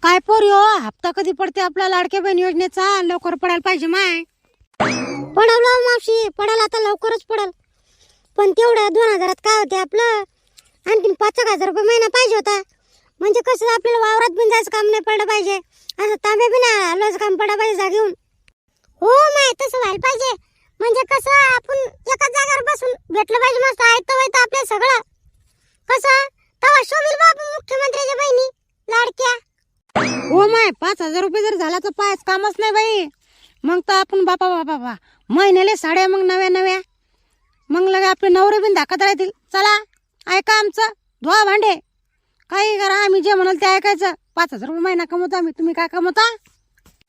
काय पोरी हो, हप्ता कधी पडते आपला लाडक्या बहीण योजनेचा? लवकर पडायला पाहिजे माय. पडल मावशी, पडल आता, लवकरच पडल. पण तेवढ्या 2000 काय होते आपलं? आणखीन 5,000 रुपये महिना पाहिजे होता. म्हणजे कसं आपल्याला वावरात बिन जायचं काम नाही पडलं पाहिजे, असं तांबे बिन आलोच काम पडलं पाहिजे जागेऊन. हो माय, तसं व्हायला पाहिजे. म्हणजे कसं आपण एकाच जागेवर बसून भेटलं पाहिजे, मस्त ऐकतं वाईत आपल्या सगळं. कसं तवा शोभील बापू मुख्यमंत्र्याच्या बहिणी लाडक्या. हो माय, 5,000 रुपये जर झाला तर पायच कामच नाही बाई. मग तर आपण बापा महिन्याला साड्या, मग नव्या मग लगे आपले नवरे बिन दाखत राहतील. चला ऐका आमचं, धुवा भांडे, काही करा, आम्ही जे म्हणाल ते ऐकायचं. 5,000 रुपये महिना कमवतो आम्ही, तुम्ही काय कमवता?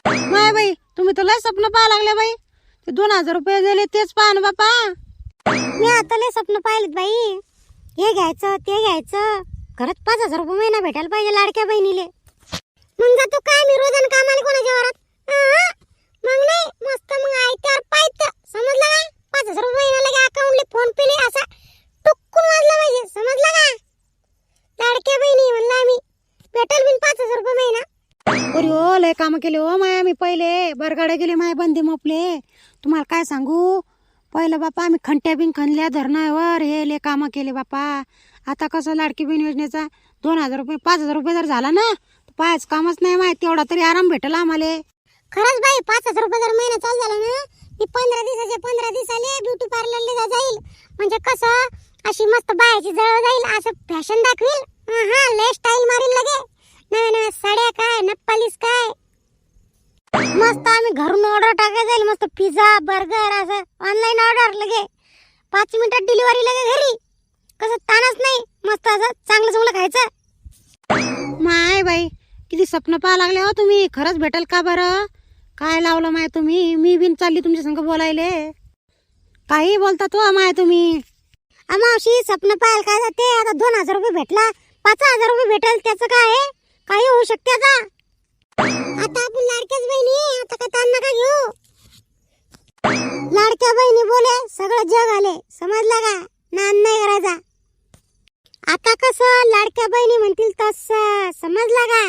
माय बाई, तुम्ही तर लय स्वप्न पाहा लागले बाई. ते 2,000 रुपये दिले तेच पहा ना बापा. मी आता लय स्वप्न पाहिलेत बाई. हे घ्यायचं ते घ्यायचं. खरंच 5,000 रुपये महिना भेटायला पाहिजे लाडक्या बहिणीले. मग जातो काय मी रोजानं कामाला कोणाच्या वरात? मग नाही, मस्त मग आयत्यावर पायत, समजलं का? 5,000 रुपये महिना लगे अकाउंटले फोन पेले असा टुक्कून वाजला पाहिजे, समजलं का? लाडक्या बहिणी म्हणलं आम्ही, भेटेल बिन 5,000 रुपये महिना. अरे हो, लय काम केले हो माय आम्ही. पहिले बरगाडे गेले माय, बंदी मोपले. तुम्हाला काय सांगू, पहिलं बापा आम्ही खंट्या बिन खणल्या धरणावर, हे लय कामं केले बापा. आता कसं लाडकी बहीण योजनेचा 2,000 रुपये 5,000 रुपये जर झाला ना, पायच कामच नाही माहिती, तेवढा तरी आराम भेटला आम्हाला. खरंच बाई, 5,000 रुपये जर महिना चालू झाला ना, मी 15 दिवसाले ब्युटी पार्लरला जाईल. म्हणजे कसं अशी मस्त बायाची जवळ जाईल, असं फॅशन दाखवील. हा, लय स्टाईल मारील लगे. नव्या साड्या काय, नप्पालीस काय, मस्त आम्ही घरून ऑर्डर टाकायला जाईल. मस्त पिझ्झा बर्गर असं ऑनलाईन ऑर्डर लगे 5 मिनिटात डिलिव्हरी लगे घरी. कसं ताणच नाही, मस्त असं चांगलं खायचं. माय बाई, किती स्वप्न पाहा लागले हो तुम्ही. खरंच भेटल का बरं? काय लावलं माय तुम्ही? मी बिन चालली तुमच्या संग बोलायले. काही बोलता तो माय तुम्ही. मावशी, स्वप्न पाहायला काय जाते? आता 2,000 रुपये भेटला, 5,000 रुपये भेटेल, त्याचं काय आहे? काही होऊ शकते आता. आता आपण लाडक्याच बहिणी, आता काय ताण नका घेऊ. लाडक्या बहिणी बोले सगळं जग आले, समजलं का? नान नाही करायचा. आता कसं लाडक्या बहिणी म्हणतील तसं, समजलं का?